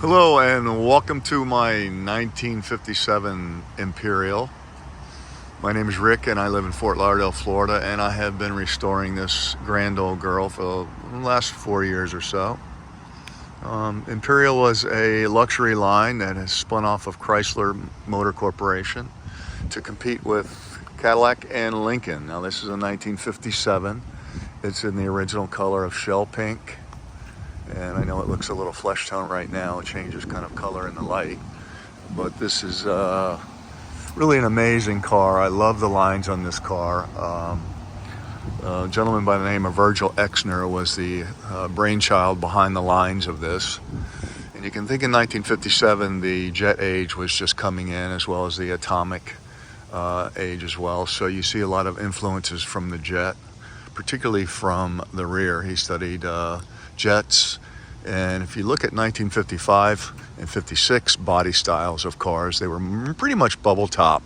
Hello and welcome to my 1957 Imperial. My name is Rick and I live in Fort Lauderdale, Florida, and I have been restoring this grand old girl for the last 4 years or so. Imperial was a luxury line that has spun off of Chrysler Motor Corporation to compete with Cadillac and Lincoln. Now this is a 1957. It's in the original color of shell pink. And I know it looks a little flesh tone right now. It changes kind of color in the light. But this is really an amazing car. I love the lines on this car. A gentleman by the name of Virgil Exner was the brainchild behind the lines of this. And you can think in 1957, the jet age was just coming in, as well as the atomic age as well. So you see a lot of influences from the jet, particularly from the rear. He studied jets, and if you look at 1955 and 56 body styles of cars, they were pretty much bubble top,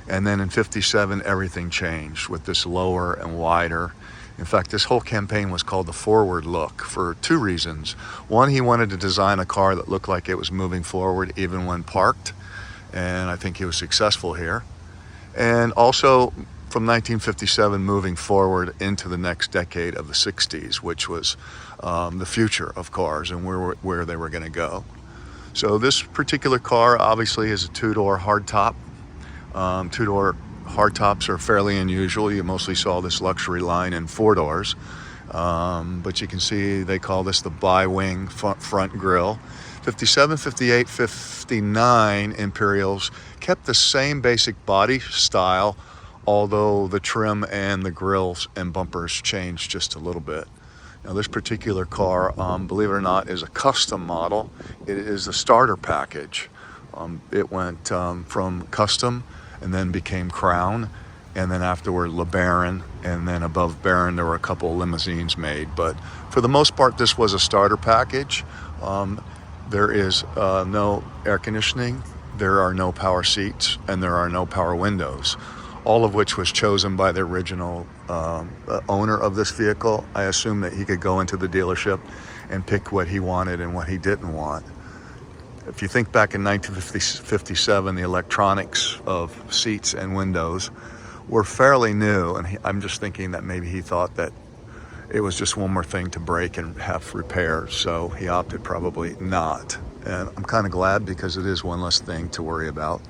and then in 57 everything changed with this lower and wider. In fact, this whole campaign was called the forward look for two reasons. One, he wanted to design a car that looked like it was moving forward even when parked, and I think he was successful here. And also from 1957 moving forward into the next decade of the 60s, which was the future of cars and where they were going to go. So this particular car obviously is a two-door hardtop. Two-door hardtops are fairly unusual. You mostly saw this luxury line in four doors. But you can see they call this the bi-wing front grille. 57, 58, 59 Imperials kept the same basic body style, although the trim and the grills and bumpers changed just a little bit. Now this particular car, believe it or not, is a custom model. It is a starter package. It went from custom and then became Crown, and then afterward LeBaron, and then above Baron there were a couple of limousines made. But for the most part, this was a starter package. There is no air conditioning, there are no power seats, and there are no power windows, all of which was chosen by the original owner of this vehicle. I assume that he could go into the dealership and pick what he wanted and what he didn't want. If you think back in 1957, the electronics of seats and windows were fairly new, and I'm just thinking that maybe he thought that it was just one more thing to break and have repairs, so he opted probably not. And I'm kind of glad, because it is one less thing to worry about.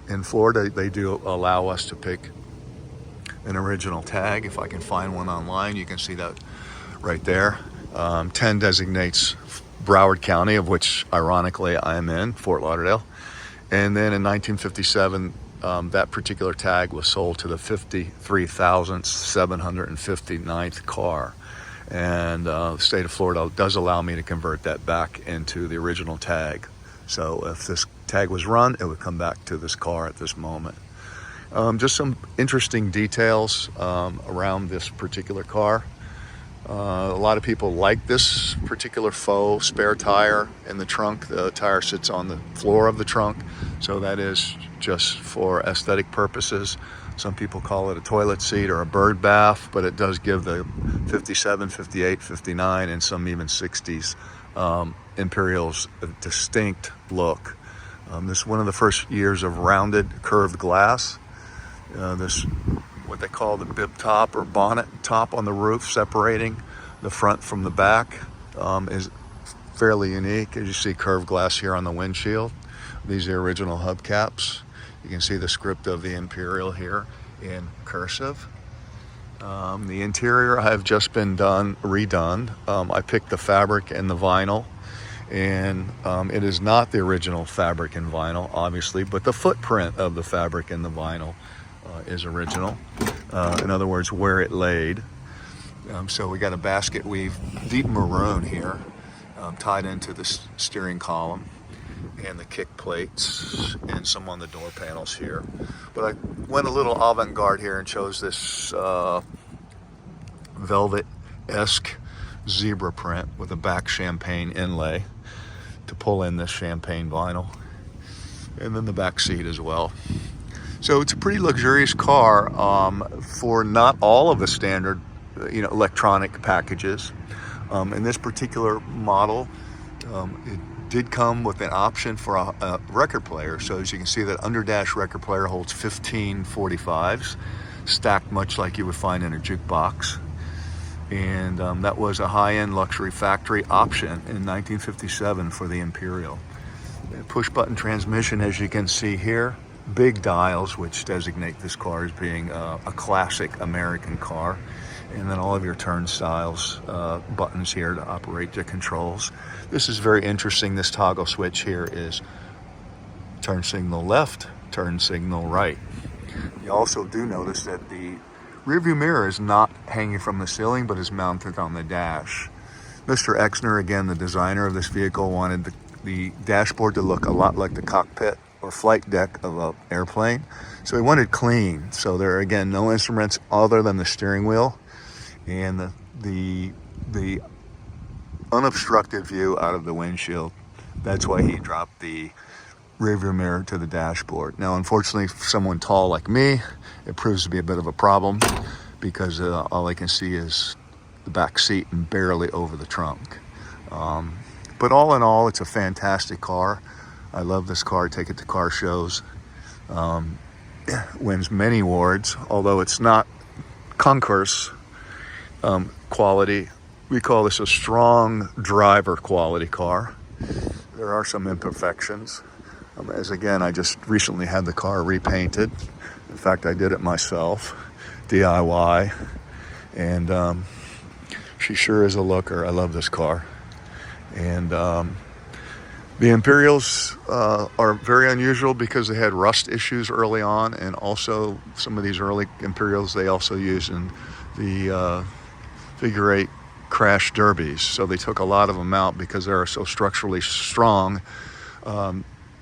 In Florida, they do allow us to pick an original tag. If I can find one online, you can see that right there. 10 designates Broward County, of which ironically I am in, Fort Lauderdale. And then in 1957, that particular tag was sold to the 53,759th car. And the state of Florida does allow me to convert that back into the original tag. So if this tag was run, it would come back to this car at this moment. Just some interesting details around this particular car. A lot of people like this particular faux spare tire in the trunk. The tire sits on the floor of the trunk, so that is just for aesthetic purposes. Some people call it a toilet seat or a bird bath, but it does give the 57, 58, 59, and some even 60s Imperials a distinct look. This is one of the first years of rounded curved glass. This, what they call the bib top or bonnet top on the roof, separating the front from the back, is fairly unique. As you see, curved glass here on the windshield. These are original hubcaps. You can see the script of the Imperial here in cursive. The interior have just been redone. I picked the fabric and the vinyl, and it is not the original fabric and vinyl, obviously, but the footprint of the fabric and the vinyl is original. In other words, where it laid. So we got a basket weave, deep maroon here, tied into the steering column and the kick plates, and some on the door panels here. But I went a little avant-garde here and chose this velvet-esque zebra print with a back champagne inlay to pull in this champagne vinyl, and then the back seat as well. So it's a pretty luxurious car for not all of the standard electronic packages. In this particular model, It did come with an option for a record player. So as you can see, that underdash record player holds 15 45s, stacked much like you would find in a jukebox. And that was a high-end luxury factory option in 1957 for the Imperial. Push-button transmission, as you can see here, big dials, which designate this car as being a classic American car. And then all of your turnstiles, buttons here to operate the controls. This is very interesting. This toggle switch here is turn signal left, turn signal right. You also do notice that the rearview mirror is not hanging from the ceiling, but is mounted on the dash. Mr. Exner, again, the designer of this vehicle, wanted the dashboard to look a lot like the cockpit or flight deck of an airplane. So he wanted clean. So there are, again, no instruments other than the steering wheel and the unobstructed view out of the windshield. That's why he dropped the rearview mirror to the dashboard. Now, unfortunately, for someone tall like me, it proves to be a bit of a problem because all I can see is the back seat and barely over the trunk. But all in all, it's a fantastic car. I love this car. Take it to car shows. Wins many awards, although it's not concourse quality. We call this a strong driver quality car. There are some imperfections. As again, I just recently had the car repainted. In fact, I did it myself, DIY. And she sure is a looker. I love this car. And the Imperials are very unusual because they had rust issues early on, and also some of these early Imperials they also used in the figure 8 crash derbies. So they took a lot of them out because they are so structurally strong.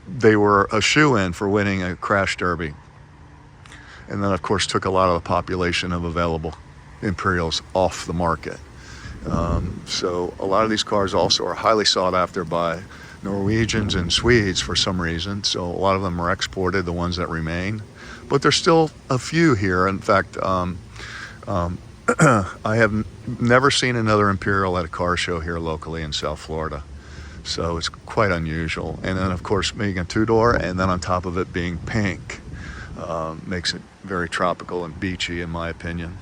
They were a shoe-in for winning a crash derby. And then, of course, took a lot of the population of available Imperials off the market. So a lot of these cars also are highly sought after by Norwegians and Swedes for some reason. So a lot of them are exported, the ones that remain. But there's still a few here. In fact, I have never seen another Imperial at a car show here locally in South Florida. So it's quite unusual. And then, of course, being a two-door, and then on top of it being pink, makes it very tropical and beachy, in my opinion.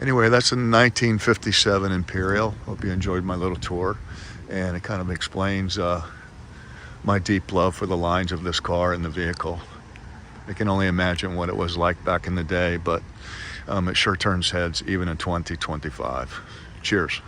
Anyway, that's a 1957 Imperial. Hope you enjoyed my little tour. And it kind of explains my deep love for the lines of this car and the vehicle. I can only imagine what it was like back in the day, but it sure turns heads even in 2025. Cheers.